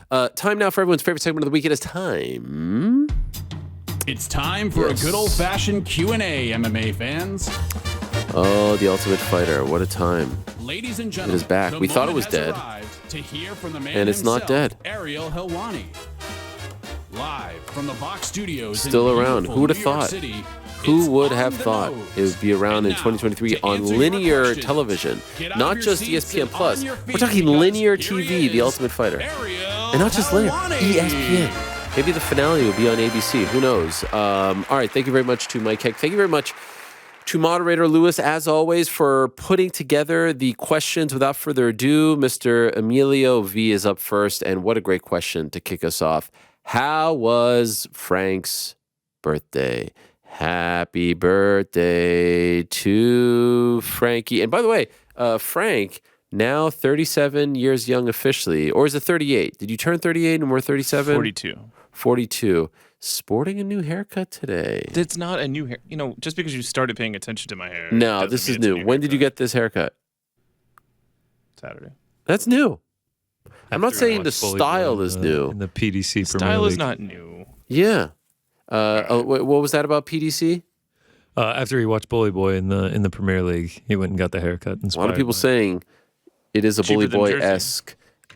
Time now for everyone's favorite segment of the week. It is time. It's time for a good old-fashioned Q&A, MMA fans. Oh, The Ultimate Fighter. What a time. Ladies and gentlemen, it is back. We thought it was dead. To hear from the man and it's himself, not dead. Ariel Helwani. Live from the Box Studios. Still around. Who would have thought? City, Who would have thought it would be around in 2023 on linear television? Not just ESPN Plus. We're talking linear TV, The Ultimate Fighter. And not just linear, ESPN. Maybe the finale will be on ABC. Who knows? All right. Thank you very much to Mike Heck. Thank you very much to moderator Lewis, as always, for putting together the questions. Without further ado, Mr. Emilio V is up first. And what a great question to kick us off. How was Frank's birthday? Happy birthday to Frankie. And by the way, Frank, now 37 years young officially. Or is it 38? Did you turn 38 and we're 37? 42. Sporting a new haircut today. It's not a new hair. You know, just because you started paying attention to my hair. No, this is new. When did you get this haircut? Saturday. That's new. I'm not saying the style is new. In the PDC style is not new. Yeah. What was that about PDC? After he watched Bully Boy in the Premier League, he went and got the haircut. A lot of people saying it is a Bully Boy-esque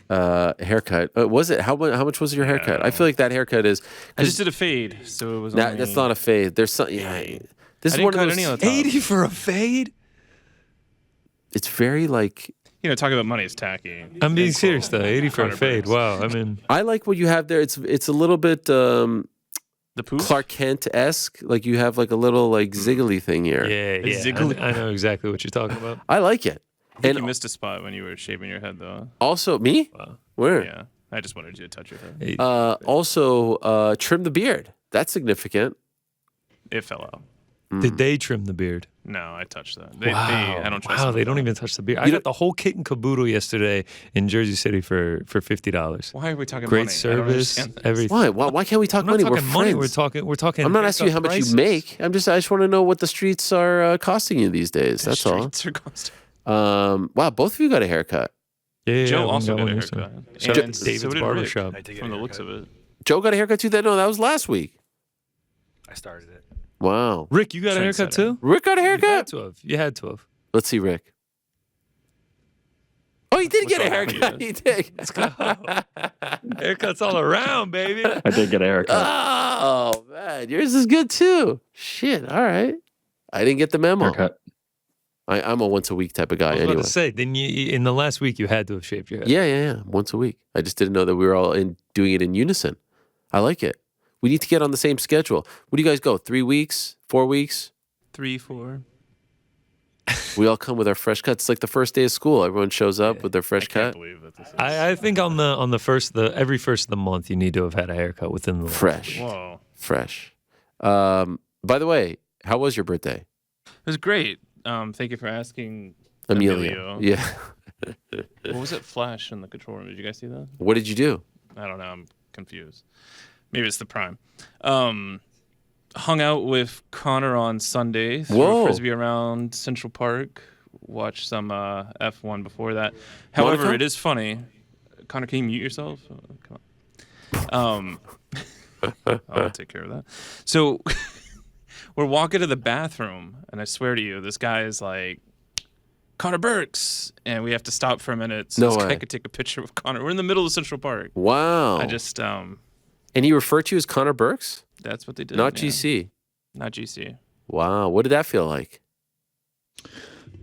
haircut. Was it? How much was your haircut? I feel like that haircut is. I just did a fade, so it was. That's not a fade. There's some. Yeah, this is one of those. 80 for a fade. It's very like. You know, talking about money is tacky. I'm being serious though. 80 for a fade. Wow. I mean, I like what you have there. It's a little bit the poof? Clark Kent-esque. Like you have like a little like ziggly thing here. Yeah. Ziggly. I know exactly what you're talking about. I like it. And you missed a spot when you were shaving your head, though. Also, me? Wow. Where? Yeah, I just wanted you to touch your head. Also, trim the beard. That's significant. It fell out. Did they trim the beard? No, I touched that. Wow. I don't trust them. They don't even touch the beard. I got the whole kit and caboodle yesterday in Jersey City for $50. Why are we talking Great money? service, everything. Why can't we talk We're money? not We're talking money. friends. We're talking. I'm not asking you how much prices. you make. I just want to know what the streets are costing you these days. That's all. Streets are costing. Wow, both of you got a haircut. Yeah, Joe also got a yesterday. haircut. Shout out And to so David's did Rick, Barbershop. from the looks of it. Joe got a haircut too. That was last week. I started it. Wow. Rick, you got a haircut too? Rick got a haircut? You had to have. Let's see, Rick. Oh, he did get a haircut. He did. Haircuts all around, baby. I did get a haircut. Oh, man. Yours is good too. Shit. All right. I didn't get the memo. Haircut. I'm a once a week type of guy I was anyway. about to say, then in the last week you had to have shaved your head. Yeah. Once a week. I just didn't know that we were all doing it in unison. I like it. We need to get on the same schedule. What do you guys go? 3 weeks? 4 weeks? 3, 4. We all come with our fresh cuts. It's like the first day of school. Everyone shows up with their fresh I can't cut. believe that this is... I think on every first of the month you need to have had a haircut within the Fresh. Whoa. Fresh. By the way, how was your birthday? It was great. Thank you for asking, Emilio. Yeah. What was it? Flash in the control room. Did you guys see that? What did you do? I don't know. I'm confused. Maybe it's the prime. Hung out with Connor on Sunday. Threw a frisbee around Central Park. Watched some F1 before that. However, Monaco? it is funny. Connor, can you mute yourself? Come on. I'll take care of that. So we're walking to the bathroom, and I swear to you, this guy is like, Connor Burks, and we have to stop for a minute so No this way. guy could take a picture with Connor. We're in the middle of Central Park. Wow. I just, And he referred to you as Connor Burks? that's what they did. Not yeah. GC. Not GC. Wow. What did that feel like?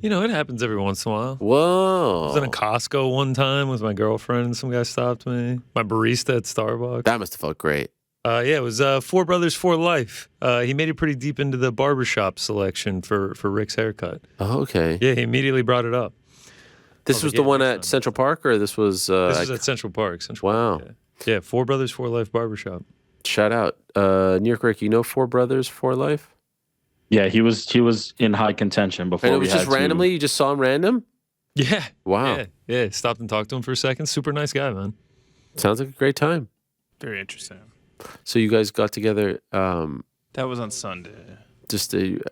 You know, it happens every once in a while. Whoa. I was in a Costco one time with my girlfriend, and some guy stopped me. My barista at Starbucks. That must have felt great. Yeah, it was Four Brothers for Life. He made it pretty deep into the barbershop selection for Rick's haircut. Oh, okay. Yeah, he immediately brought it up. This was the one at Central Park, or this was... This was at Central Park. Wow. Park, yeah, Four Brothers for Life barbershop. Shout out. New York Rick, you know Four Brothers for Life? Yeah, he was in high contention before. And it was just randomly? You just saw him random? Yeah. Wow. Yeah. Stopped and talked to him for a second. Super nice guy, man. Sounds like a great time. Very interesting. So you guys got together. That was on Sunday.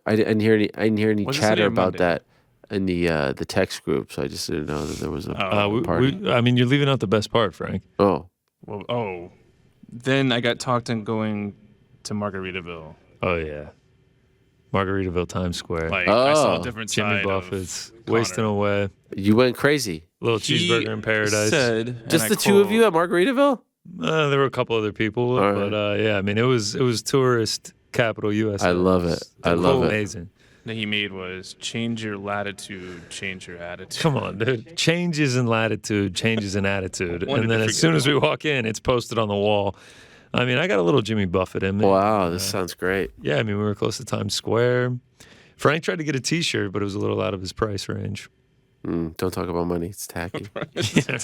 I didn't hear any Was it chatter Sunday or about Monday? that in the text group. So I just didn't know that there was a part. I mean, you're leaving out the best part, Frank. Oh, Well, then I got talked into going to Margaritaville. Oh yeah, Margaritaville, Times Square. Like I saw a Oh, different Jimmy side Buffett's of wasting Connor. away. You went crazy. Little He cheeseburger in paradise. Said, and Just I the two of quote, you at Margaritaville? There were a couple other people, All but right. yeah, I mean, it was tourist capital USA. I love it. I love it. Amazing. that he made was change your latitude, change your attitude. Come on, dude. Changes in latitude, changes in attitude. Wanted And then to as soon forget as we walk in, it's posted on the wall. I mean, I got a little Jimmy Buffett in me. Wow, this sounds great. Yeah, I mean, we were close to Times Square. Frank tried to get a T-shirt, but it was a little out of his price range. Don't talk about money. It's tacky. Yeah,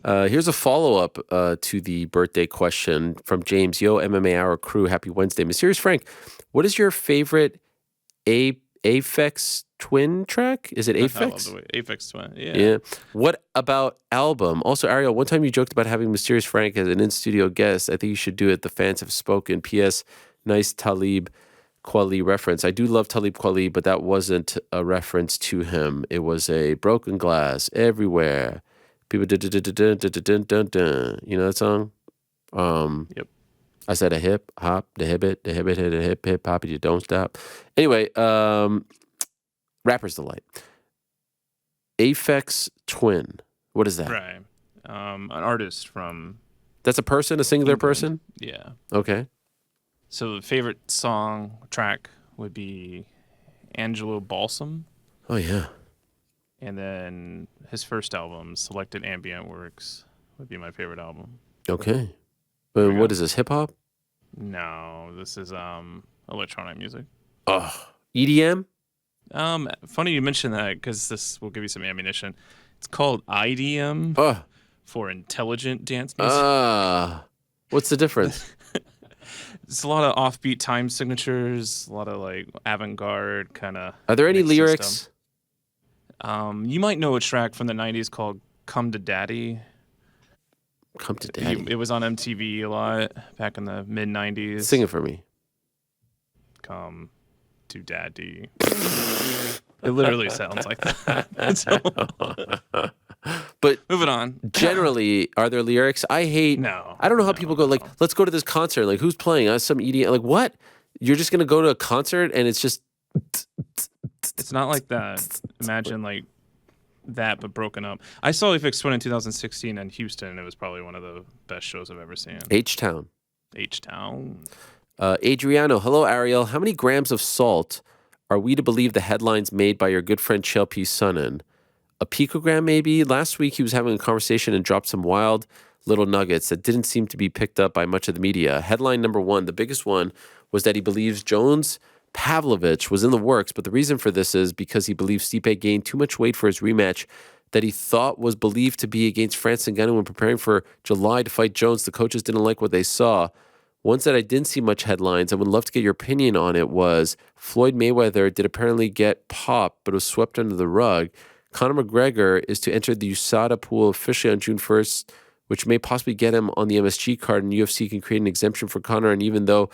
right. Here's a follow-up to the birthday question from James. Yo, MMA Hour crew, happy Wednesday. Mysterious Frank, what is your favorite Aphex Twin track? Is it I love Aphex? the way Aphex Twin. Yeah. Yeah. What about album? Also, Ariel, one time you joked about having Mysterious Frank as an in-studio guest. I think you should do it. The fans have spoken. P.S. Nice Talib Kweli reference. I do love Talib Kweli, but that wasn't a reference to him. It was a broken glass everywhere. People dun dun dun dun dun dun dun. You know that song? Yep. I said a hip hop, the hip hip hop, you don't stop. Anyway, Rapper's Delight. Aphex Twin. What is that? Right. An artist from That's a person, a singular England. person? Yeah. Okay. So the favorite song track would be Angelo Balsam, Oh yeah. and then his first album, Selected Ambient Works, would be my favorite album. Okay. But what is this? Hip hop? No, this is electronic music. Oh, EDM? Funny you mention that because this will give you some ammunition. It's called IDM Oh. for intelligent dance music. What's the difference? It's a lot of offbeat time signatures, a lot of like avant-garde kind of. Are there any lyrics? You might know a track from the '90s called "Come to Daddy." Come to Daddy. It was on MTV a lot back in the mid '90s. Sing it for me. Come to Daddy. It literally sounds like that. But Moving on. generally, are there lyrics? I hate. No. I don't know how people go like, let's go to this concert. Like, who's playing? Some EDM. Like, what? You're just gonna go to a concert and it's just. It's not like that. Imagine like that, but broken up. I saw Aphex Twin in 2016 in Houston, and it was probably one of the best shows I've ever seen. H-Town. H-Town. Adriano, hello, Ariel. How many grams of salt are we to believe the headlines made by your good friend Chael P. Sonnen? A picogram, maybe? Last week he was having a conversation and dropped some wild little nuggets that didn't seem to be picked up by much of the media. Headline number one, the biggest one, was that he believes Jones Pavlovich was in the works, but the reason for this is because he believes Stipe gained too much weight for his rematch that he thought was believed to be against Francis Ngannou when preparing for July to fight Jones. The coaches didn't like what they saw. Ones that I didn't see much headlines, I would love to get your opinion on it, was Floyd Mayweather did apparently get popped, but was swept under the rug. Conor McGregor is to enter the USADA pool officially on June 1st, which may possibly get him on the MSG card, and UFC can create an exemption for Conor, and even though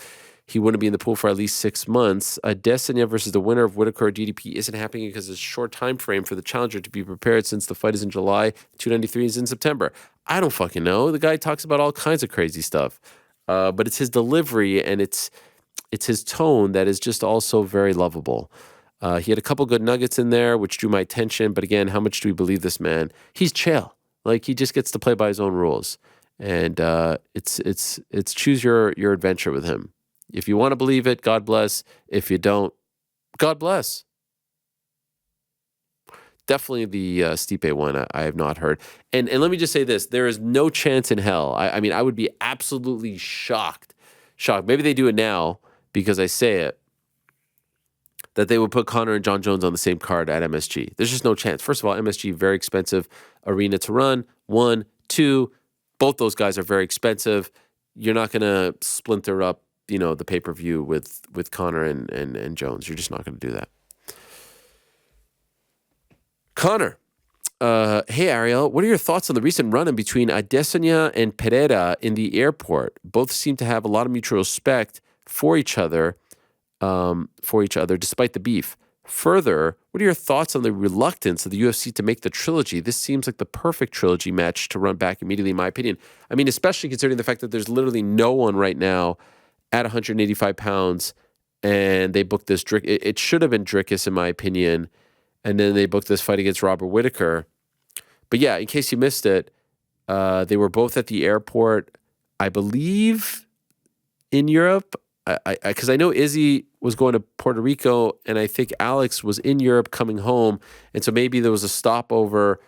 he wouldn't be in the pool for at least 6 months, Adesanya versus the winner of Whitaker or DDP isn't happening because it's a short time frame for the challenger to be prepared since the fight is in July, 293 is in September. I don't fucking know. The guy talks about all kinds of crazy stuff. But it's his delivery and it's his tone that is just also very lovable. He had a couple good nuggets in there, which drew my attention. But again, how much do we believe this man? He's Chael. Like, he just gets to play by his own rules. And it's choose your adventure with him. If you want to believe it, God bless. If you don't, God bless. Definitely the Stipe one I have not heard. And let me just say this. There is no chance in hell. I mean, I would be absolutely shocked. Maybe they do it now because I say it, that they would put Conor and John Jones on the same card at MSG. There's just no chance. First of all, MSG, very expensive arena to run. 1, 2, both those guys are very expensive. You're not going to splinter up, the pay-per-view with Conor and Jones. You're just not going to do that. Connor, hey Ariel, what are your thoughts on the recent run-in between Adesanya and Pereira in the airport? Both seem to have a lot of mutual respect for each other despite the beef. Further, what are your thoughts on the reluctance of the UFC to make the trilogy? This seems like the perfect trilogy match to run back immediately, in my opinion. I mean, especially considering the fact that there's literally no one right now at 185 pounds, and they booked this. It should have been Dricus, in my opinion, and then they booked this fight against Robert Whittaker. But yeah, in case you missed it, they were both at the airport, I believe, in Europe. Because I know Izzy was going to Puerto Rico, and I think Alex was in Europe coming home, and so maybe there was a stopover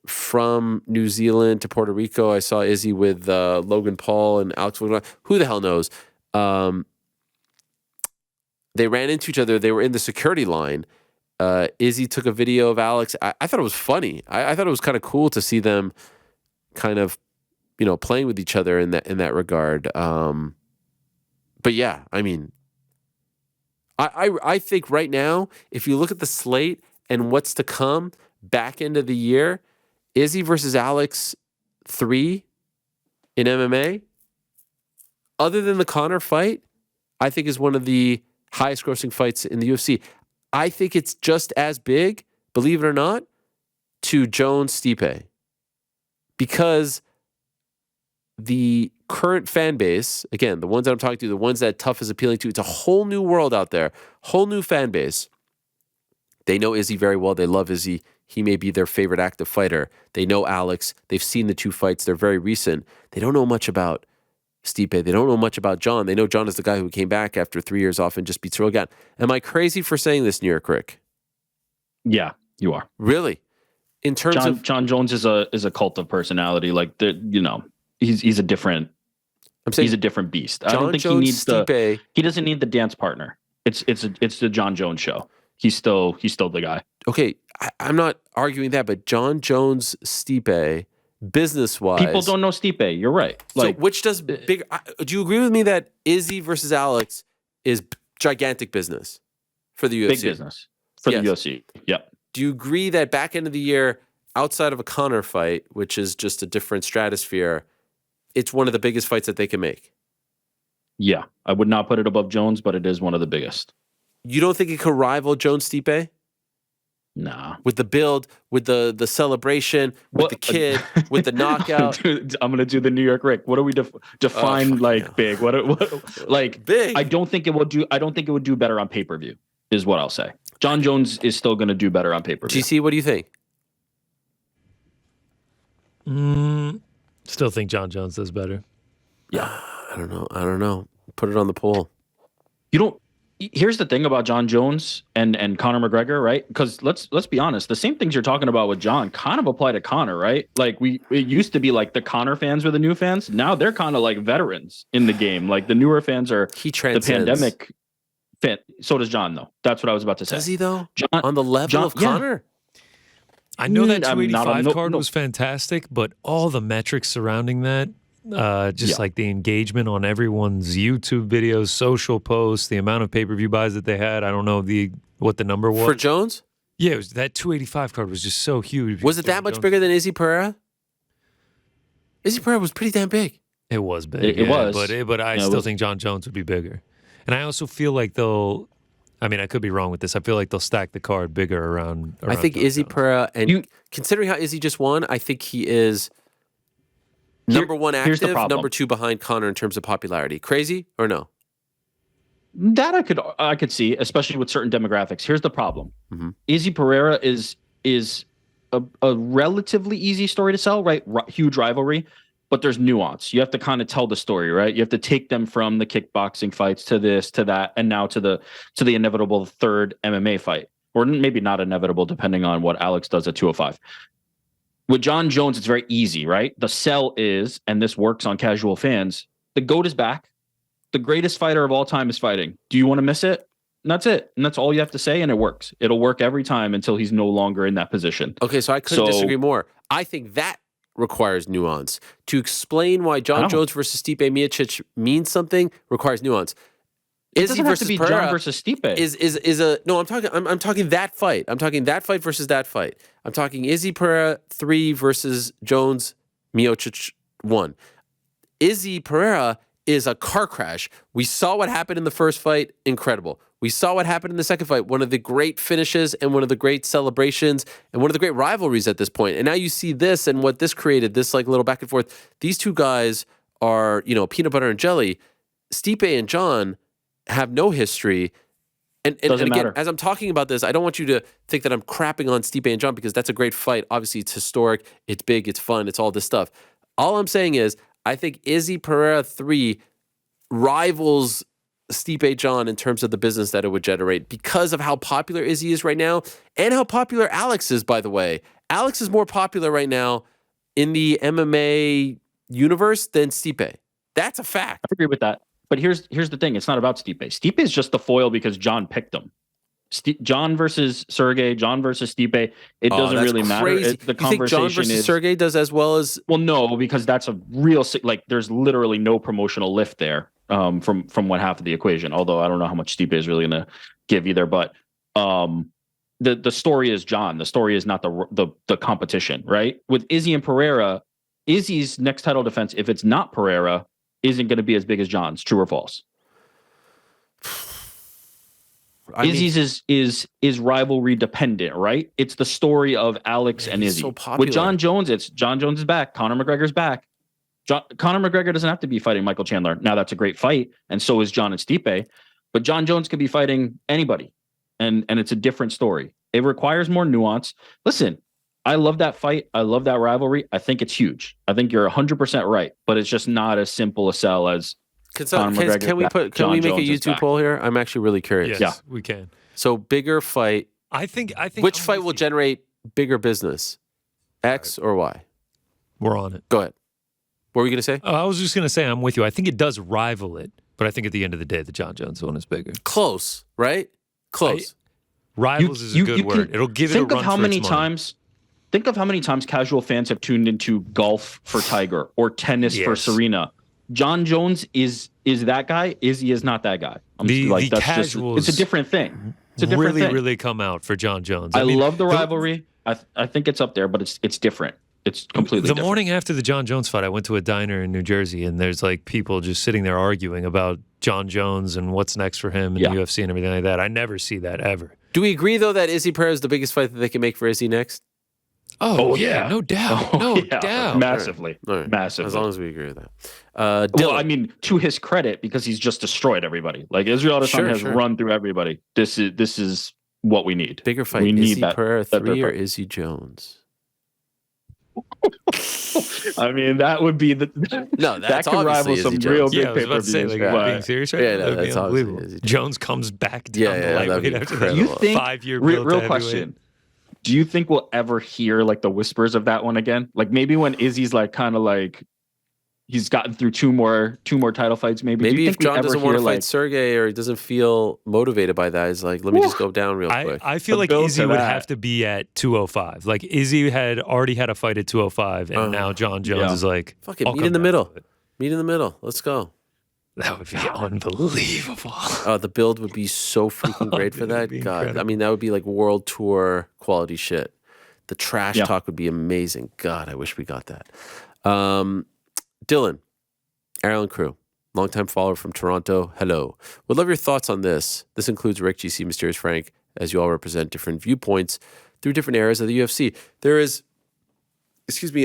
from New Zealand to Puerto Rico. I saw Izzy with Logan Paul and Alex. Who the hell knows? They ran into each other. They were in the security line. Izzy took a video of Alex. I thought it was funny. I thought it was kind of cool to see them kind of, playing with each other in that regard. But yeah, I mean, I think right now, if you look at the slate and what's to come back end of the year, Izzy versus Alex 3 in MMA, other than the Conor fight, I think is one of the highest grossing fights in the UFC. I think it's just as big, believe it or not, to Jones-Stipe. Because the current fan base, again, the ones that I'm talking to, the ones that Tough is appealing to, it's a whole new world out there, whole new fan base. They know Izzy very well. They love Izzy. He may be their favorite active fighter. They know Alex. They've seen the two fights. They're very recent. They don't know much about Stipe. They don't know much about John. They know John is the guy who came back after 3 years off and just beats Rogan. Am I crazy for saying this, New York Rick? Yeah, you are. Really? In terms of John Jones is a cult of personality. Like he's a different. I'm saying he's a different beast. I John don't think Jones, he needs Stipe, he doesn't need the dance partner. It's the John Jones show. He's still the guy. Okay, I'm not arguing that, but John Jones, Stipe, business-wise, People don't know Stipe. You're right. Like, so which does bigger? Do you agree with me that Izzy versus Alex is gigantic business for the UFC? big business for the Yes. UFC. Yep. Do you agree that back end of the year, outside of a Conor fight, which is just a different stratosphere, it's one of the biggest fights that they can make? Yeah, I would not put it above Jones, but it is one of the biggest. You don't think it could rival Jones Stipe? Nah. With the build, with the celebration, with the kid, with the knockout. Dude, I'm gonna do the New York Rick. What do we define like hell. big? What like Big? I don't think it will do. I don't think it would do better on pay per view. Is what I'll say. John Jones is still gonna do better on pay per view. GC, what do you think? Still think John Jones does better. Yeah. I don't know. Put it on the poll. You don't. Here's the thing about John Jones and Conor McGregor, right? Because let's be honest, the same things you're talking about with John kind of apply to Conor, right? Like it used to be like the Conor fans were the new fans. Now they're kind of like veterans in the game. Like the newer fans are He the transcends. pandemic fan. So does John, though. That's what I was about to say. Does he though? John, On the level of yeah. Conor? I know that I'm not on 285 card no. was fantastic, but all the metrics surrounding that, just like the engagement on everyone's YouTube videos, social posts, the amount of pay-per-view buys that they had. I don't know what the number was. For Jones? Yeah, that 285 card was just so huge. Was it that much bigger than Izzy Pereira? Izzy Pereira was pretty damn big. It was big. It was. But I still think John Jones would be bigger. And I also feel like I could be wrong with this. I feel like they'll stack the card bigger around I think John Izzy Jones. Pereira, and considering how Izzy just won, I think he is number one here's the active, problem. number two behind Conor in terms of popularity. Crazy or no? That I could see, especially with certain demographics. Here's the problem: Izzy Pereira is a relatively easy story to sell, right? Huge rivalry, but there's nuance. You have to kind of tell the story, right? You have to take them from the kickboxing fights to this, to that, and now to the inevitable third MMA fight, or maybe not inevitable, depending on what Alex does at 205. With John Jones, it's very easy, right? The sell is, and this works on casual fans, the GOAT is back. The greatest fighter of all time is fighting. Do you want to miss it? And that's it. And that's all you have to say, and it works. It'll work every time until he's no longer in that position. Okay, so I couldn't disagree more. I think that requires nuance. To explain why John Jones versus Stipe Miocic means something requires nuance. It Izzy doesn't have versus to be Pereira John versus Stipe. is a no. I'm talking that fight. I'm talking that fight versus that fight. I'm talking Izzy Pereira 3 versus Jones Miocic 1. Izzy Pereira is a car crash. We saw what happened in the first fight, incredible. We saw what happened in the second fight, one of the great finishes and one of the great celebrations and one of the great rivalries at this point. And now you see this and what this created, this like little back and forth. These two guys are, peanut butter and jelly. Stipe and John have no history. And again, matter. as I'm talking about this, I don't want you to think that I'm crapping on Stipe and John because that's a great fight. Obviously, it's historic, it's big, it's fun, it's all this stuff. All I'm saying is I think Izzy Pereira 3 rivals Stipe John in terms of the business that it would generate because of how popular Izzy is right now and how popular Alex is, by the way. Alex is more popular right now in the MMA universe than Stipe. That's a fact. I agree with that. But here's the thing. It's not about Stipe. Stipe is just the foil because John picked him. John versus Sergey, John versus Stipe. It doesn't really matter. The conversation think John versus Sergey does as well as... Well, no, because that's a real... Like, there's literally no promotional lift there from one half of the equation. Although I don't know how much Stipe is really going to give either. But the story is John. The story is not the competition, right? With Izzy and Pereira, Izzy's next title defense, if it's not Pereira, isn't going to be as big as John's. True or false? Izzy's is rivalry dependent, right? It's the story of Alex and Izzy. So popular. With John Jones, it's John Jones is back. Conor McGregor's back. Conor McGregor doesn't have to be fighting Michael Chandler. Now that's a great fight, and so is John and Stipe. But John Jones could be fighting anybody, and it's a different story. It requires more nuance. Listen, I love that fight. I love that rivalry. I think it's huge. I think you're 100% right, but it's just not as simple a sell as Can we make a YouTube poll here? I'm actually really curious. Yes, we can. So bigger fight. I think which fight will generate bigger business? X or Y? We're on it. Go ahead. What were you going to say? I was just going to say I'm with you. I think it does rival it, but I think at the end of the day, the John Jones one is bigger. Close, right? Close. Rivals is a good word. It'll give it a run Think of how for many its money. times. Think of how many times casual fans have tuned into golf for Tiger or tennis for Serena. John Jones is that guy. Izzy is not that guy. The casuals. It's a different thing. It's a different thing. Really come out for John Jones. I love the rivalry. I think it's up there, but it's different. It's completely different. The morning after the John Jones fight, I went to a diner in New Jersey, and there's like people just sitting there arguing about John Jones and what's next for him in the UFC and everything like that. I never see that ever. Do we agree though that Izzy Pereira is the biggest fight that they can make for Izzy next? Oh yeah, no doubt, doubt, massively, massively. As long as we agree with that. Well, I mean, to his credit, because he's just destroyed everybody. Like Israel Adesanya has run through everybody. This is what we need. Bigger fight. We need Izzy Pereira 3 or Izzy Jones. I mean, that would be that could rival some real big pay-per-views. Being serious, right? Yeah, that'd be that's unbelievable. Jones comes back down the lightweight after that. You think 5-year real question? Do you think we'll ever hear like the whispers of that one again? Like maybe when Izzy's like kind of like he's gotten through two more title fights. Maybe if John doesn't want to fight Sergey or he doesn't feel motivated by that, he's like, let me just go down real quick. I feel like Izzy would have to be at 205. Like Izzy had already had a fight at 205, and now John Jones is like, fucking meet in the middle. Meet in the middle. Let's go. That would be unbelievable. The build would be so freaking great for that. God, incredible. I mean, that would be like world tour quality shit. The trash talk would be amazing. God, I wish we got that. Dylan, Ariel and crew, longtime follower from Toronto. Hello. Would love your thoughts on this. This includes Rick, GC, Mysterious Frank, as you all represent different viewpoints through different eras of the UFC. There is,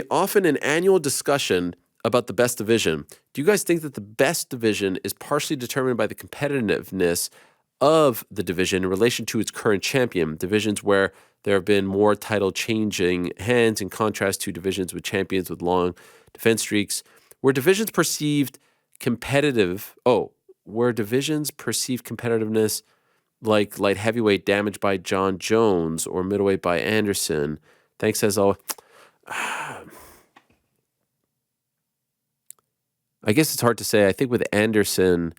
often an annual discussion about the best division. Do you guys think that the best division is partially determined by the competitiveness of the division in relation to its current champion? Divisions where there have been more title changing hands in contrast to divisions with champions with long defense streaks. Were divisions perceived competitiveness like light heavyweight damaged by John Jones or middleweight by Anderson? Thanks as always. I guess it's hard to say. I think with Anderson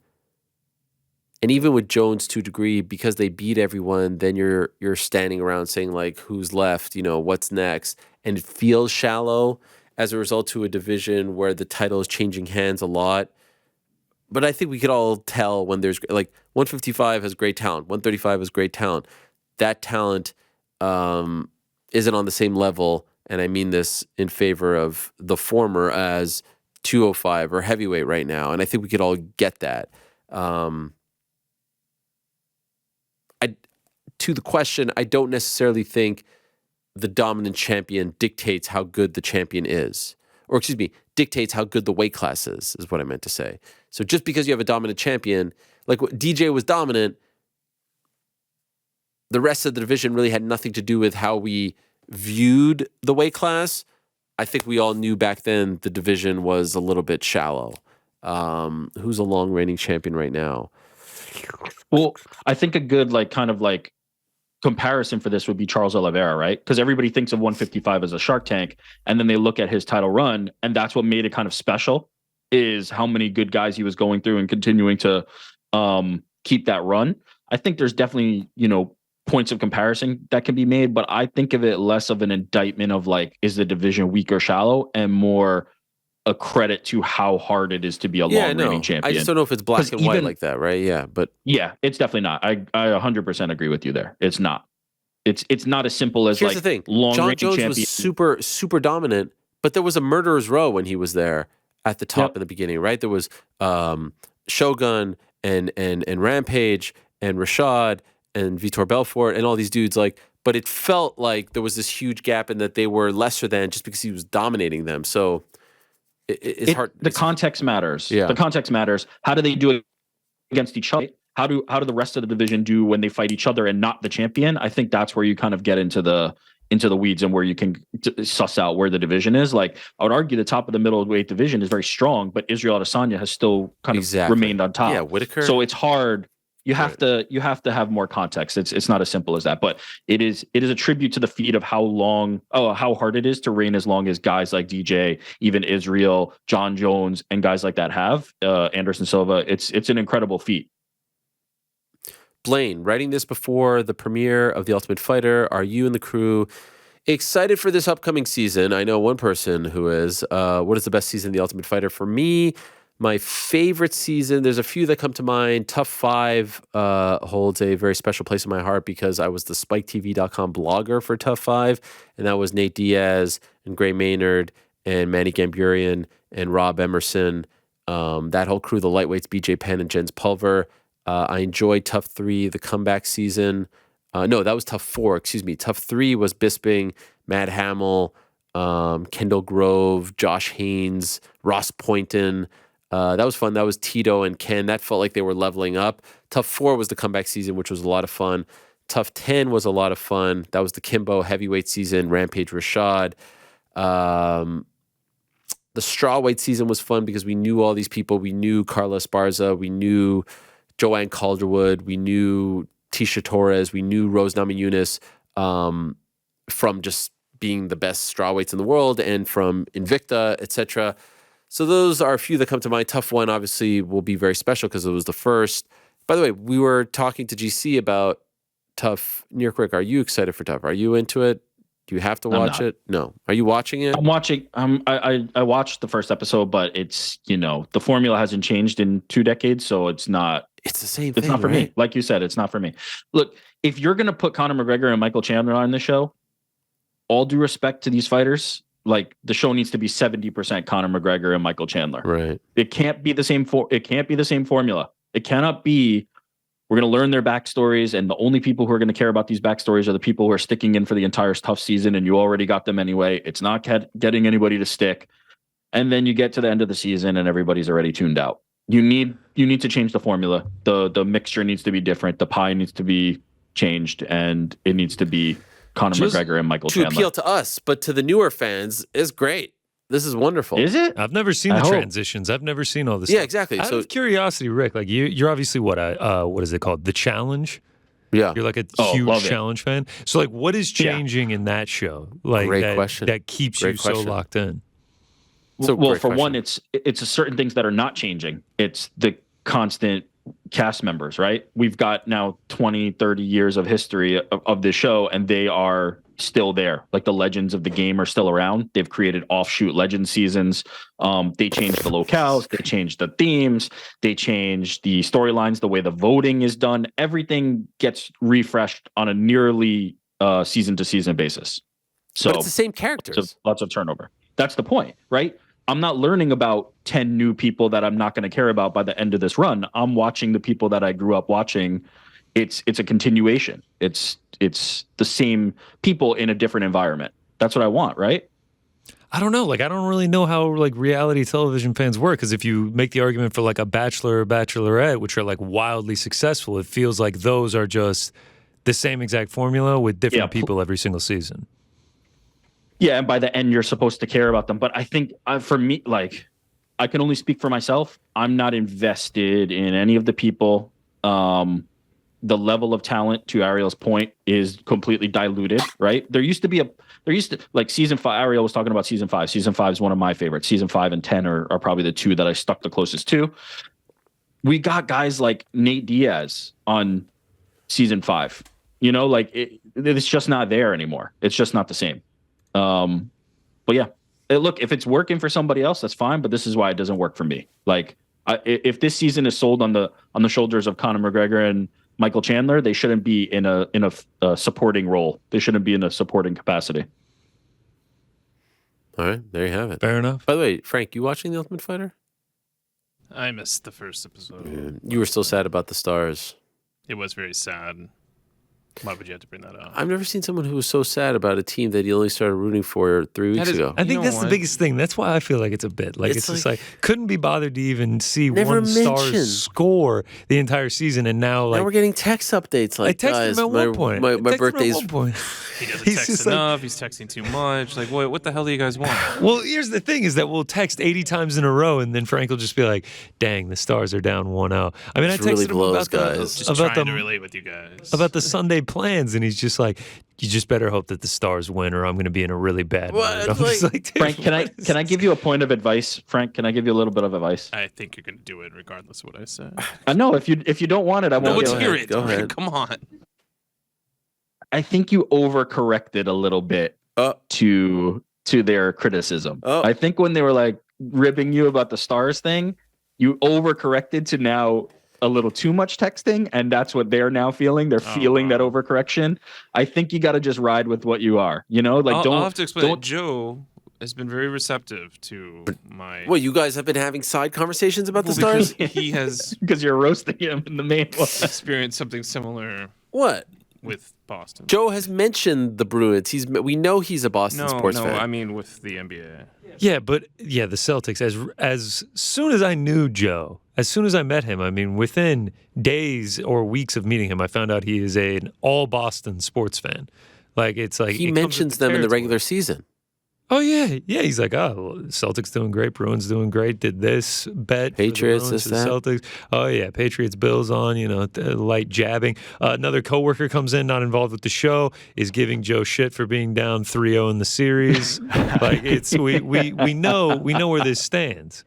and even with Jones to a degree, because they beat everyone, then you're standing around saying like, who's left? What's next? And it feels shallow as a result to a division where the title is changing hands a lot. But I think we could all tell when there's like 155 has great talent, 135 has great talent. That talent isn't on the same level, and I mean this in favor of the former, as 205 or heavyweight right now, and I think we could all get that. To the question, I don't necessarily think the dominant champion dictates how good the champion is. Or excuse me, dictates how good the weight class is what I meant to say. So just because you have a dominant champion, like DJ was dominant, the rest of the division really had nothing to do with how we viewed the weight class. I think we all knew back then the division was a little bit shallow. Who's a long reigning champion right now? Well, I think a good comparison for this would be Charles Oliveira, right? Because everybody thinks of 155 as a Shark Tank, and then they look at his title run, and that's what made it kind of special, is how many good guys he was going through and continuing to keep that run. I think there's definitely, points of comparison that can be made, but I think of it less of an indictment of is the division weak or shallow, and more a credit to how hard it is to be a long-reigning champion. I just don't know if it's black and white like that, right? Yeah, but yeah, it's definitely not. I 100% agree with you there. It's not. It's not as simple as here's the thing. John Jones champion. Was super dominant, but there was a murderer's row when he was there at the top in the beginning, right? There was Shogun and Rampage and Rashad and Vitor Belfort and all these dudes, but it felt like there was this huge gap in that they were lesser than just because he was dominating them. So it's hard. The context matters. Yeah. The context matters. How do they do it against each other? How do the rest of the division do when they fight each other and not the champion? I think that's where you kind of get into the weeds and where you can suss out where the division is. I would argue the top of the middleweight division is very strong, but Israel Adesanya has still kind of remained on top. Yeah, Whitaker. So it's hard. You have to have more context. It's not as simple as that, but it is a tribute to the feat of how hard it is to reign as long as guys like DJ, even Israel, John Jones, and guys like that have. Anderson Silva. It's an incredible feat. Blaine, writing this before the premiere of The Ultimate Fighter, are you and the crew excited for this upcoming season? I know one person who is. What is the best season of The Ultimate Fighter? For me, my favorite season, there's a few that come to mind. Tough 5 holds a very special place in my heart because I was the SpikeTV.com blogger for Tough 5, and that was Nate Diaz and Gray Maynard and Manny Gamburian and Rob Emerson. That whole crew, the lightweights, BJ Penn and Jens Pulver. I enjoyed Tough 3, the comeback season. No, that was Tough 4, excuse me. Tough 3 was Bisping, Matt Hamill, Kendall Grove, Josh Haynes, Ross Poynton. That was fun. That was Tito and Ken. That felt like they were leveling up. Tough 4 was the comeback season, which was a lot of fun. Tough 10 was a lot of fun. That was the Kimbo heavyweight season, Rampage Rashad. The strawweight season was fun because we knew all these people. We knew Carla Esparza. We knew Joanne Calderwood. We knew Tisha Torres. We knew Rose Namajunas from just being the best strawweights in the world and from Invicta, etc. So those are a few that come to mind. Tough 1 obviously will be very special because it was the first. By the way, we were talking to GC about Tough. Near Quick, are you excited for Tough? Are you into it? Do you have to watch it? No. Are you watching it? I'm watching. I watched the first episode, but it's the formula hasn't changed in 2 decades, so it's not. It's the same thing. It's not for right? me. Like you said, it's not for me. Look, if you're gonna put Conor McGregor and Michael Chandler on the show, all due respect to these fighters, the show needs to be 70% Conor McGregor and Michael Chandler. Right. It can't be the same formula. It cannot be. We're going to learn their backstories, and the only people who are going to care about these backstories are the people who are sticking in for the entire Tough season, and you already got them anyway. It's not getting anybody to stick. And then you get to the end of the season, and everybody's already tuned out. You need to change the formula. The mixture needs to be different. The pie needs to be changed, and it needs to be Conor McGregor and Michael Chandler. To appeal to us, but to the newer fans, is great. This is wonderful. Is it? I've never seen the transitions. I've never seen all this. Yeah, stuff. exactly. Out of curiosity, Rick, you're obviously what is it called? The Challenge. Yeah, you're like a huge Challenge fan. So what is changing in that show? Great question. That keeps you so locked in. So, well, for one, it's certain things that are not changing. It's the constant cast members, right? We've got now 20, 30 years of history of this show, and they are still there. The legends of the game are still around. They've created offshoot legend seasons. They changed the locales, they changed the themes, they changed the storylines, the way the voting is done. Everything gets refreshed on a nearly season to season basis. So but it's the same characters. Lots of turnover. That's the point, right? I'm not learning about 10 new people that I'm not going to care about by the end of this run. I'm watching the people that I grew up watching. It's a continuation. It's the same people in a different environment. That's what I want, right? I don't know. Like, I don't really know how like reality television fans work. Because if you make the argument for like a Bachelor or Bachelorette, which are like wildly successful, it feels like those are just the same exact formula with different people every single season. Yeah, and by the end, you're supposed to care about them. But I think for me, like, I can only speak for myself. I'm not invested in any of the people. The level of talent, to Ariel's point, is completely diluted, right? There used to like season 5. Ariel was talking about season 5. Season 5 is one of my favorites. Season 5 and 10 are probably the two that I stuck the closest to. We got guys like Nate Diaz on season 5. You know, like it's just not there anymore. It's just not the same. But yeah, look, if it's working for somebody else, that's fine. But this is why it doesn't work for me. Like, if this season is sold on the shoulders of Conor McGregor and Michael Chandler, they shouldn't be in a supporting role. They shouldn't be in a supporting capacity. All right, there you have it. Fair enough. By the way, Frank, you watching The Ultimate Fighter? I missed the first episode. Yeah. You were still sad about the stars. It was very sad. Why would you have to bring that up? I've never seen someone who was so sad about a team that he only started rooting for 3 weeks ago. I think that's the biggest thing. That's why I feel like it's a bit. Like it's just like couldn't be bothered to even see one star's score the entire season, and now we're getting text updates. Like, I texted him at one point. My birthday's. He doesn't text enough. He's texting too much. Like, what the hell do you guys want? Well, here's the thing: is that we'll text 80 times in a row, and then Frank will just be like, "Dang, the Stars are down 1-0." I mean, I texted him about to relate with you guys about the Sunday plans, and he's just like, "You just better hope that the Stars win, or I'm going to be in a really bad mood." I'm just like, Frank, can I give you a point of advice? Frank, can I give you a little bit of advice? I think you're going to do it regardless of what I say. No, if you don't want it, I won't. Let's hear it. Go ahead. Come on. I think you overcorrected a little bit to their criticism. I think when they were like ribbing you about the Stars thing, you overcorrected to now a little too much texting, and that's what they're now feeling. They're feeling that overcorrection. I think you got to just ride with what you are. You know, like I'll have to explain. Joe has been very receptive to my. Well, you guys have been having side conversations about the Stars. He has because you're roasting him in the main one. Experienced something similar. What? With Boston. Joe has mentioned the Bruins. We know he's a Boston sports fan. No, I mean with the NBA. Yeah, but the Celtics. As soon as I knew Joe, as soon as I met him, I mean, within days or weeks of meeting him, I found out he is an all Boston sports fan. Like it's like he mentions them in the regular season. Oh yeah. He's like, Celtics doing great, Bruins doing great. Did this bet Patriots, for the Celtics? Oh yeah, Patriots, Bills on. You know, light jabbing. Another coworker comes in, not involved with the show, is giving Joe shit for being down 3-0 in the series. Like it's we know where this stands.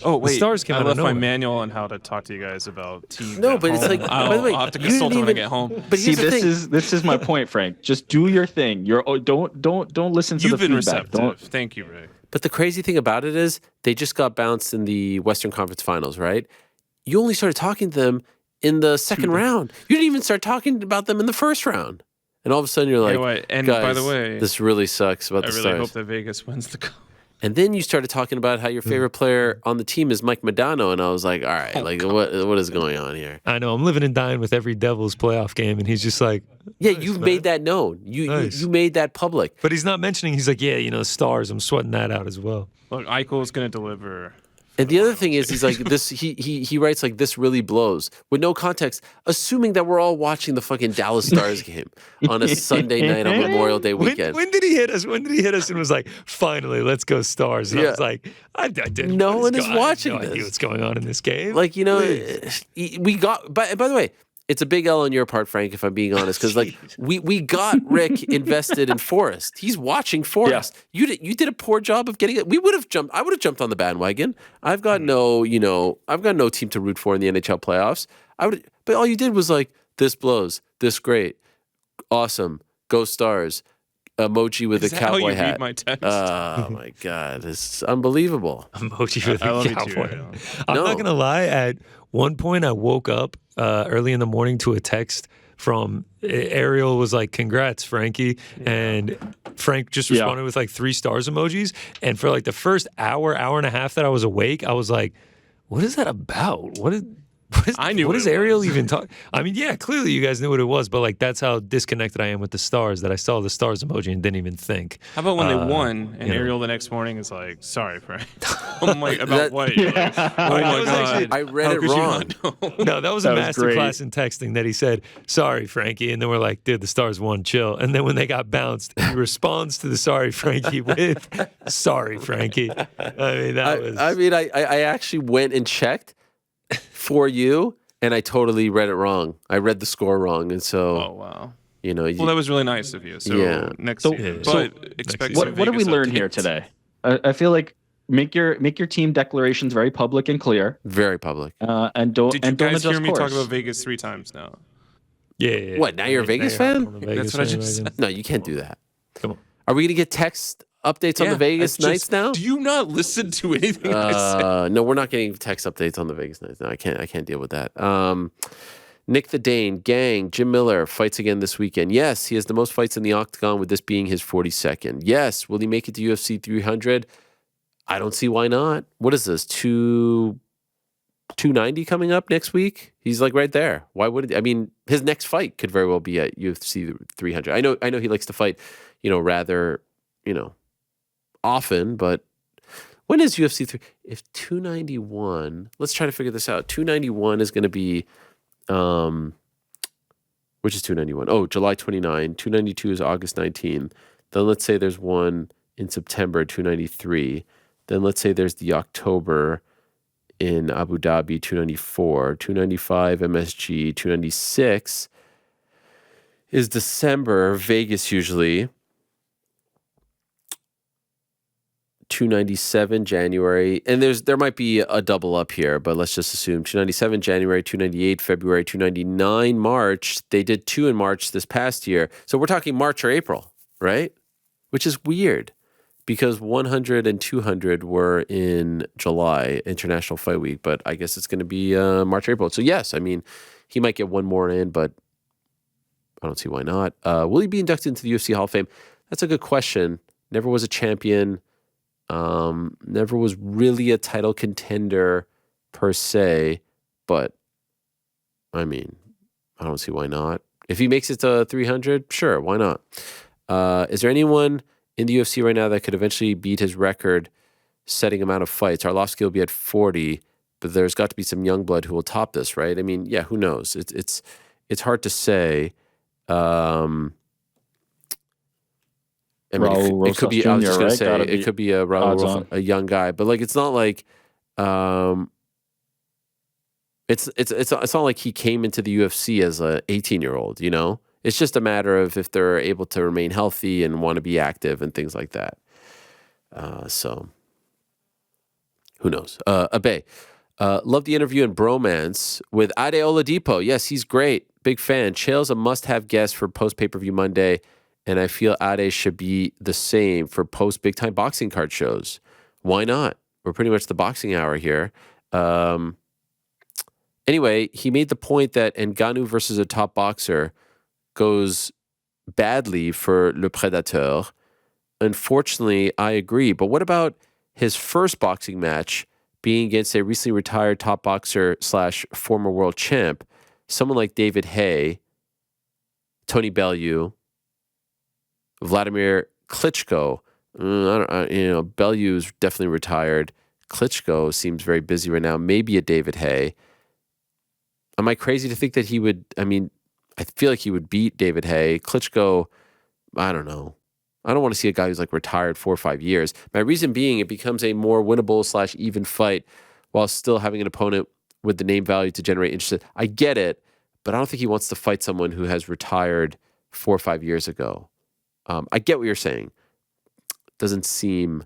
Oh wait, the Stars came I out left of my nowhere. manual on how to talk to you guys about teams. No, but it's like, by the way, I'll have to consult when I get home. But see, this is my point, Frank. Just do your thing. Don't listen to You've the been feedback. receptive. Thank you, Ray. But the crazy thing about it is they just got bounced in the Western Conference Finals, right? You only started talking to them in the second round. You didn't even start talking about them in the first round. And all of a sudden you're like, and guys, by the way, this really sucks about the Stars. I really hope that Vegas wins the cup. And then you started talking about how your favorite player on the team is Mike Modano, and I was like, all right, what is going on here? I know. I'm living and dying with every Devils playoff game, and he's just like, yeah, you've made that known. You made that public. But he's not mentioning, he's like, yeah, Stars, I'm sweating that out as well. Look, Eichel's going to deliver. And the other thing is, he's like this. He writes like this really blows with no context, assuming that we're all watching the fucking Dallas Stars game on a Sunday night on Memorial Day weekend. When did he hit us? When did he hit us and was like, finally, let's go Stars? And I was like, I didn't. No one is watching this. I have no idea what's going on in this game. Like we got. By the way. It's a big L on your part, Frank, if I'm being honest, because like we got Rick invested in Forrest. He's watching Forrest. Yeah. You did a poor job of getting it. I would have jumped on the bandwagon. I've got no team to root for in the NHL playoffs. But all you did was like, this blows, this great, awesome, go Stars, emoji with a cowboy hat. Read my text? Oh my God, it's unbelievable. Emoji with a cowboy. I'm not gonna lie. At one point, I woke up early in the morning to a text from Ariel was like, "Congrats, Frankie," and Frank just responded with like 3 stars emojis. And for like the first hour and a half that I was awake, I was like, "What is that about? I knew what what is it Ariel was. even talking?" I mean, yeah, clearly you guys knew what it was, but like that's how disconnected I am with the stars that I saw the stars emoji and didn't even think. How about when they won and Ariel the next morning is like, "Sorry, Frank." I'm like, about what? You're like, oh my god, I read how it could you wrong. not know? No, that was a masterclass in texting that he said, "Sorry, Frankie," and then we're like, "Dude, the stars won, chill." And then when they got bounced, he responds to the "Sorry, Frankie" with "Sorry, Frankie." I mean, I actually went and checked for you, and I totally read it wrong. I read the score wrong, and so Oh wow. well, that was really nice of you. So next year, expect what did we learn here today? I feel like make your team declarations very public and clear. Very public. And don't Did you don't guys adjust hear me course. talk about Vegas 3 times now? Yeah. What, now you're a Vegas fan? That's what I just said. No, you can't do that. Come on. Are we gonna get text updates on the Vegas nights now? Do you not listen to anything I say? No, we're not getting text updates on the Vegas nights. No, I can't deal with that. Nick the Dane, gang, Jim Miller fights again this weekend. Yes, he has the most fights in the octagon, with this being his 42nd. Yes, will he make it to UFC 300? I don't see why not. What is this, 290 coming up next week? He's like right there. Why would I mean, his next fight could very well be at UFC 300. I know he likes to fight, rather, often, but when is UFC 3? If 291, let's try to figure this out. 291 is going to be, which is 291? Oh, July 29. 292 is August 19. Then let's say there's one in September, 293. Then let's say there's the October in Abu Dhabi, 294. 295 MSG, 296 is December, Vegas usually. 297 January, and there might be a double up here, but let's just assume 297 January, 298 February, 299 March. They did 2 in March this past year, so we're talking March or April, right? Which is weird because 100 and 200 were in July, International Fight Week, but I guess it's going to be March or April. So yes, I mean he might get one more in, but I don't see why not. Will he be inducted into the UFC Hall of Fame? That's a good question. Never was a champion. Never was really a title contender per se, but I mean, I don't see why not. If he makes it to 300, sure, why not? Is there anyone in the UFC right now that could eventually beat his record-setting amount of fights? Arlovsky will be at 40, but there's got to be some young blood who will top this, right? I mean, yeah, who knows? It's hard to say. I mean, it could be. I was just gonna say it could be a Raul, a young guy, but like it's not like, it's not like he came into the UFC as a 18-year-old. It's just a matter of if they're able to remain healthy and want to be active and things like that. So who knows? Abe, love the interview and bromance with Ade Oladipo. Yes, he's great. Big fan. Chael's a must-have guest for post pay-per-view Monday. And I feel Ade should be the same for post big time boxing card shows. Why not? We're pretty much the boxing hour here. Anyway, he made the point that Ngannou versus a top boxer goes badly for Le Prédateur. Unfortunately, I agree. But what about his first boxing match being against a recently retired top boxer / former world champ, someone like David Haye, Tony Bellew, Vladimir Klitschko? Bellew's definitely retired. Klitschko seems very busy right now. Maybe a David Haye. Am I crazy to think that he would? I mean, I feel like he would beat David Haye. Klitschko, I don't know. I don't want to see a guy who's like retired 4 or 5 years. My reason being, it becomes a more winnable / even fight while still having an opponent with the name value to generate interest. I get it, but I don't think he wants to fight someone who has retired 4 or 5 years ago. I get what you're saying. Doesn't seem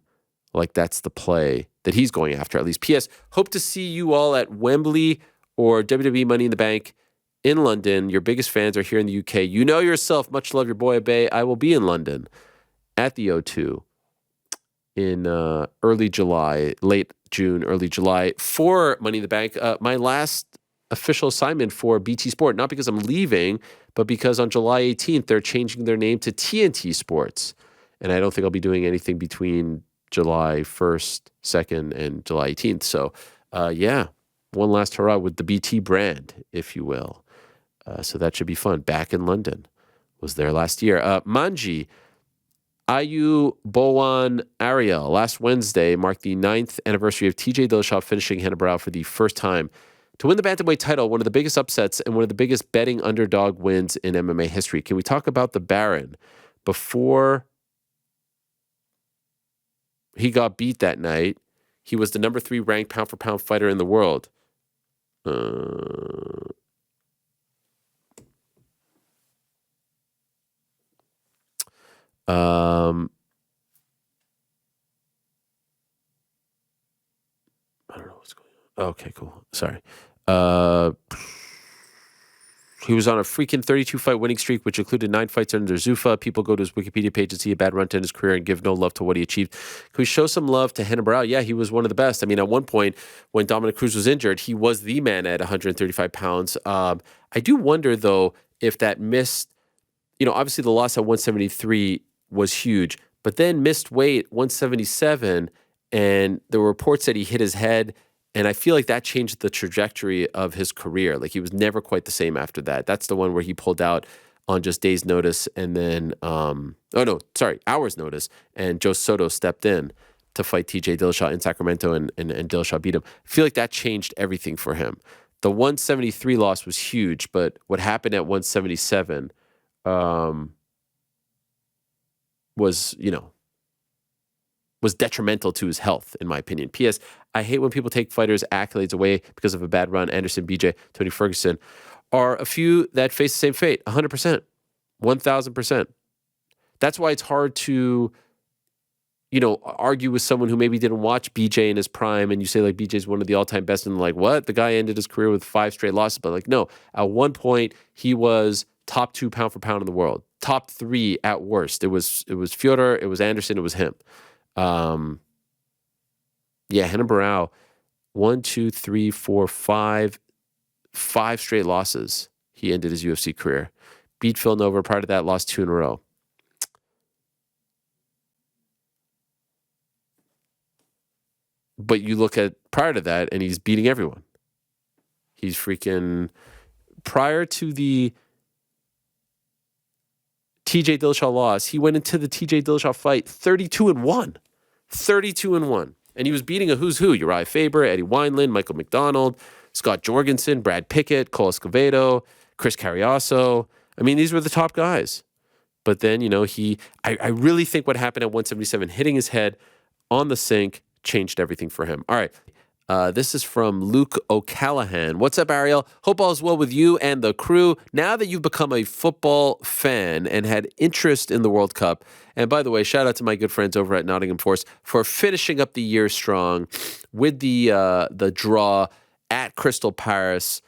like that's the play that he's going after, at least. P.S. Hope to see you all at Wembley or WWE Money in the Bank in London. Your biggest fans are here in the UK. You know yourself. Much love, your boy Abe. I will be in London at the O2 in early July, late June, early July for Money in the Bank. My last official assignment for BT Sport, not because I'm leaving, but because on July 18th, they're changing their name to TNT Sports. And I don't think I'll be doing anything between July 1st, 2nd, and July 18th. So, yeah, one last hurrah with the BT brand, if you will. So that should be fun. Back in London. Was there last year. Manji, Ayu Bowan Ariel. Last Wednesday marked the 9th anniversary of TJ Dillashaw finishing Renan Barao for the first time to win the bantamweight title, one of the biggest upsets and one of the biggest betting underdog wins in MMA history. Can we talk about the Baron? Before he got beat that night, he was the number 3 ranked pound-for-pound fighter in the world. I don't know what's going on. Okay, cool. Sorry. He was on a freaking 32-fight winning streak, which included 9 fights under Zuffa. People go to his Wikipedia page and see a bad run to his career and give no love to what he achieved. Can we show some love to Renan Barao? Yeah, he was one of the best. I mean, at one point, when Dominic Cruz was injured, he was the man at 135 pounds. I do wonder, though, if that missed, obviously the loss at 173 was huge, but then missed weight 177, and there were reports that he hit his head. And I feel like that changed the trajectory of his career. Like he was never quite the same after that. That's the one where he pulled out on just days' notice and then, hours' notice. And Joe Soto stepped in to fight TJ Dillashaw in Sacramento and Dillashaw beat him. I feel like that changed everything for him. The 173 loss was huge, but what happened at 177 was detrimental to his health, in my opinion. P.S. I hate when people take fighters' accolades away because of a bad run. Anderson, BJ, Tony Ferguson are a few that face the same fate. 100%. 1,000%. That's why it's hard to, argue with someone who maybe didn't watch BJ in his prime and you say, like, BJ's one of the all-time best, and like, what? The guy ended his career with 5 straight losses. But, like, no. At one point, he was top 2 pound for pound in the world. Top 3 at worst. It was Fyodor, it was Anderson, it was him. Renan Barao, 5 straight losses. He ended his UFC career. Beat Phil Nova, prior to that, lost 2 in a row. But you look at prior to that, and he's beating everyone. He's freaking, prior to the TJ Dillashaw loss, he went into the TJ Dillashaw fight 32-1. 32-1. And he was beating a who's who: Uriah Faber, Eddie Wineland, Michael McDonald, Scott Jorgensen, Brad Pickett, Cole Escovedo, Chris Carriaso. I mean, these were the top guys. But then, I really think what happened at 177, hitting his head on the sink, changed everything for him. All right. This is from Luke O'Callahan. What's up, Ariel? Hope all is well with you and the crew. Now that you've become a football fan and had interest in the World Cup, and by the way, shout out to my good friends over at Nottingham Forest for finishing up the year strong with the draw at Crystal Palace.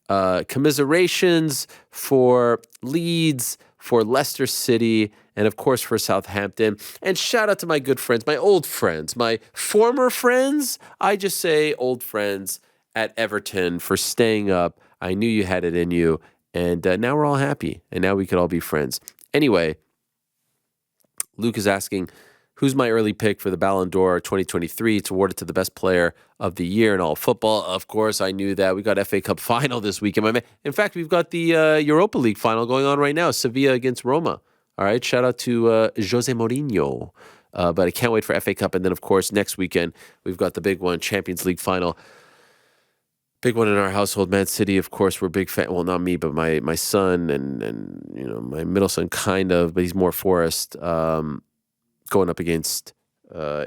Commiserations for Leeds, for Leicester City, and of course for Southampton. And shout out to my good friends, my old friends, my former friends. I just say old friends at Everton for staying up. I knew you had it in you, and now we're all happy, and now we could all be friends. Anyway, Luke is asking, who's my early pick for the Ballon d'Or 2023? It's awarded to the best player of the year in all football. Of course, I knew that. We got FA Cup final this weekend. In fact, we've got the Europa League final going on right now, Sevilla against Roma. All right, shout out to Jose Mourinho. But I can't wait for FA Cup. And then, of course, next weekend, we've got the big one, Champions League final. Big one in our household, Man City. Of course, we're big fan. Well, not me, but my son and my middle son, kind of, but he's more Forest. Going up against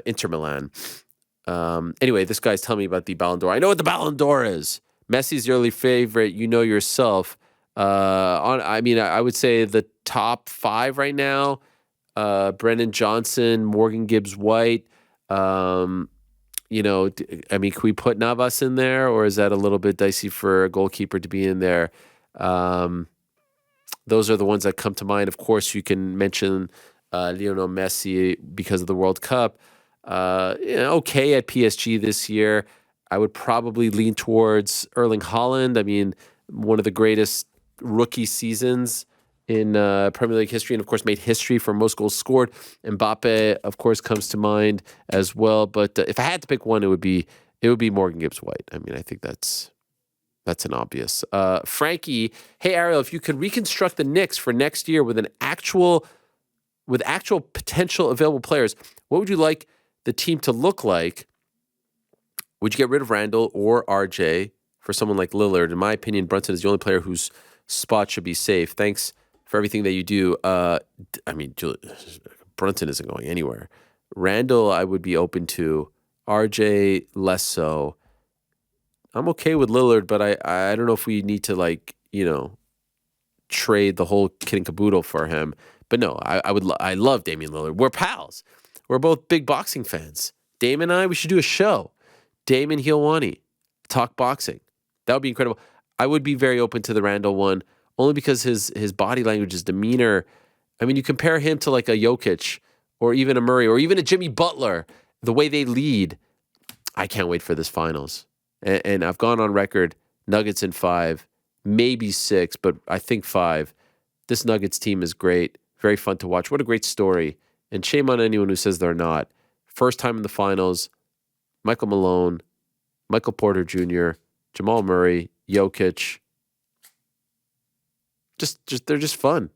Inter Milan. Anyway, this guy's telling me about the Ballon d'Or. I know what the Ballon d'Or is. Messi's your early favorite. You know yourself. I would say the top 5 right now: Brennan Johnson, Morgan Gibbs White. Can we put Navas in there, or is that a little bit dicey for a goalkeeper to be in there? Those are the ones that come to mind. Of course, you can mention Lionel Messi because of the World Cup. Okay at PSG this year. I would probably lean towards Erling Haaland. I mean, one of the greatest rookie seasons in Premier League history, and of course made history for most goals scored. Mbappe, of course, comes to mind as well. But if I had to pick one, it would be Morgan Gibbs-White. I mean, I think that's an obvious. Frankie, hey Ariel, if you could reconstruct the Knicks for next year with actual potential available players, what would you like the team to look like? Would you get rid of Randall or RJ for someone like Lillard? In my opinion, Brunson is the only player whose spot should be safe. Thanks for everything that you do. I mean, Brunson isn't going anywhere. Randall, I would be open to. RJ, less so. I'm okay with Lillard, but I don't know if we need to trade the whole kit and caboodle for him. But no, I love Damian Lillard. We're pals. We're both big boxing fans. Dame and I, we should do a show. Dame and Helwani, talk boxing. That would be incredible. I would be very open to the Randall one, only because his body language, his demeanor. I mean, you compare him to like a Jokic or even a Murray or even a Jimmy Butler, the way they lead. I can't wait for this finals. And I've gone on record, Nuggets in 5, maybe 6, but I think 5. This Nuggets team is great. Very fun to watch. What a great story. And shame on anyone who says they're not. First time in the finals, Michael Malone, Michael Porter Jr., Jamal Murray, Jokic. They're just fun.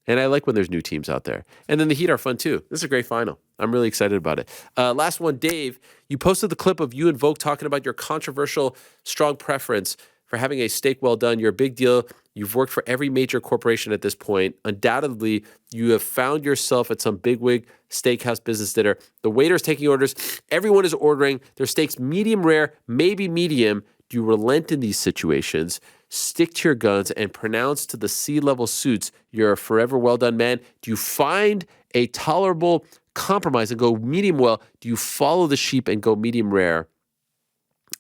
And I like when there's new teams out there. And then the Heat are fun too. This is a great final. I'm really excited about it. Last one, Dave, you posted the clip of you and Vogue talking about your controversial strong preference for having a steak well done. You're a big deal. You've worked for every major corporation at this point. Undoubtedly, you have found yourself at some bigwig steakhouse business dinner. The waiter's taking orders. Everyone is ordering their steaks medium rare, maybe medium. Do you relent in these situations? Stick to your guns and pronounce to the C-level suits you're a forever well-done man? Do you find a tolerable compromise and go medium well? Do you follow the sheep and go medium rare?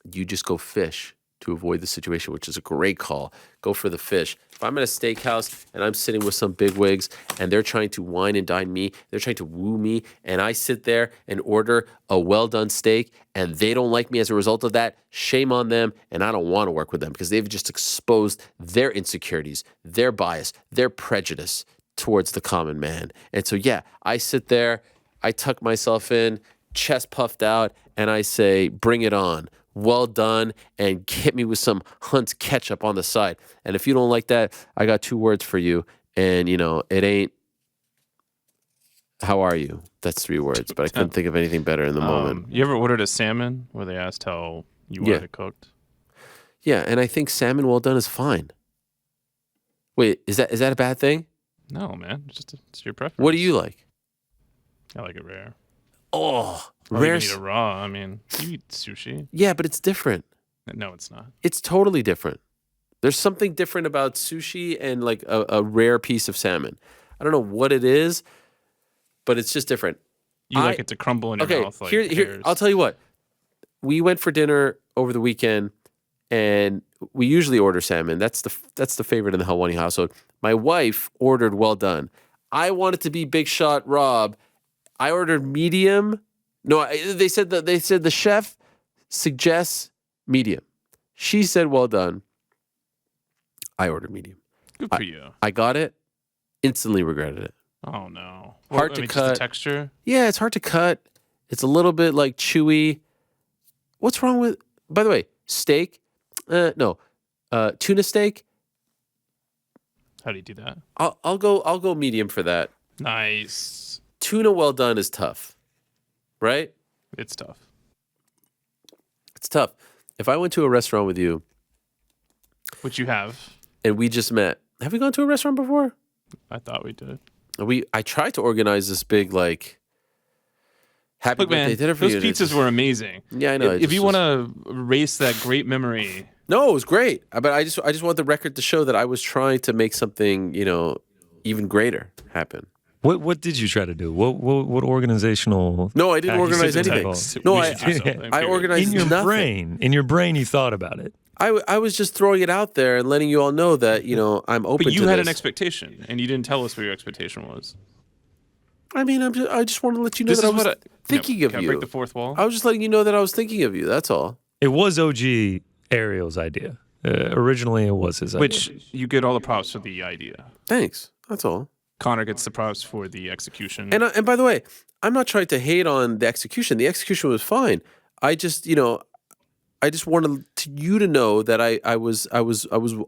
Do you just go fish to avoid the situation, which is a great call? Go for the fish. If I'm at a steakhouse and I'm sitting with some bigwigs and they're trying to wine and dine me, they're trying to woo me, and I sit there and order a well-done steak and they don't like me as a result of that, shame on them, and I don't want to work with them because they've just exposed their insecurities, their bias, their prejudice towards the common man. And so, yeah, I sit there, I tuck myself in, chest puffed out, and I say, bring it on. Well done, and hit me with some Hunt's ketchup on the side. And if you don't like that, I got 2 words for you. And, it ain't, how are you? That's 3 words, but I couldn't think of anything better in the moment. You ever ordered a salmon where they asked how you wanted it cooked? Yeah, and I think salmon well done is fine. Wait, is that a bad thing? No, man. It's your preference. What do you like? I like it rare. Oh, rare. You eat it raw. I mean, you eat sushi. Yeah, but it's different. No, it's not. It's totally different. There's something different about sushi and like a rare piece of salmon. I don't know what it is, but it's just different. You like it to crumble in your mouth. Like here, I'll tell you what. We went for dinner over the weekend, and we usually order salmon. That's the favorite in the Helwani household. My wife ordered well done. I wanted to be big shot Rob. I ordered medium. No, they said the chef suggests medium. She said well done. I ordered medium. Good for you. I got it. Instantly regretted it. Oh no. Hard to cut. Just the texture? Yeah, it's hard to cut. It's a little bit like chewy. What's wrong with? By the way, steak? No, tuna steak. How do you do that? I'll go medium for that. Nice. Tuna well done is tough, right? It's tough. It's tough. If I went to a restaurant with you, which you have, and we just met, have we gone to a restaurant before? I thought we did. I tried to organize this big happy birthday dinner for you. Those pizzas were amazing. Yeah, I know. If you want to erase that great memory, no, it was great. But I just want the record to show that I was trying to make something even greater happen. What did you try to do? What organizational? No, I didn't organize anything. No, I organized in your nothing. brain. In your brain, you thought about it. I was just throwing it out there and letting you all know that I'm open. But you to had this. an expectation, and you didn't tell us what your expectation was. I mean, I just want to let you know that I was thinking of you. Can I break the fourth wall? I was just letting you know that I was thinking of you. That's all. It was OG Ariel's idea. Originally, it was his idea. Which you get all the props for the idea. Thanks. That's all. Connor gets the props for the execution. And by the way, I'm not trying to hate on the execution. The execution was fine. I just, I just wanted you to know that I was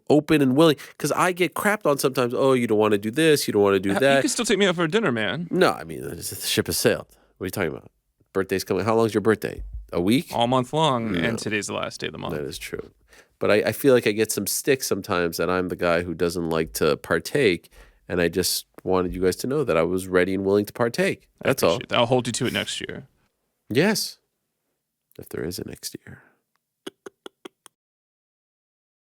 open and willing, because I get crapped on sometimes. Oh, you don't want to do this, you don't want to do that. You can still take me out for dinner, man. No, I mean, the ship has sailed. What are you talking about? Birthday's coming. How long's your birthday? A week? All month long, and today's the last day of the month. That is true. But I feel like I get some stick sometimes that I'm the guy who doesn't like to partake, and I just wanted you guys to know that I was ready and willing to partake. That's all. I'll hold you to it next year. Yes. If there is a next year.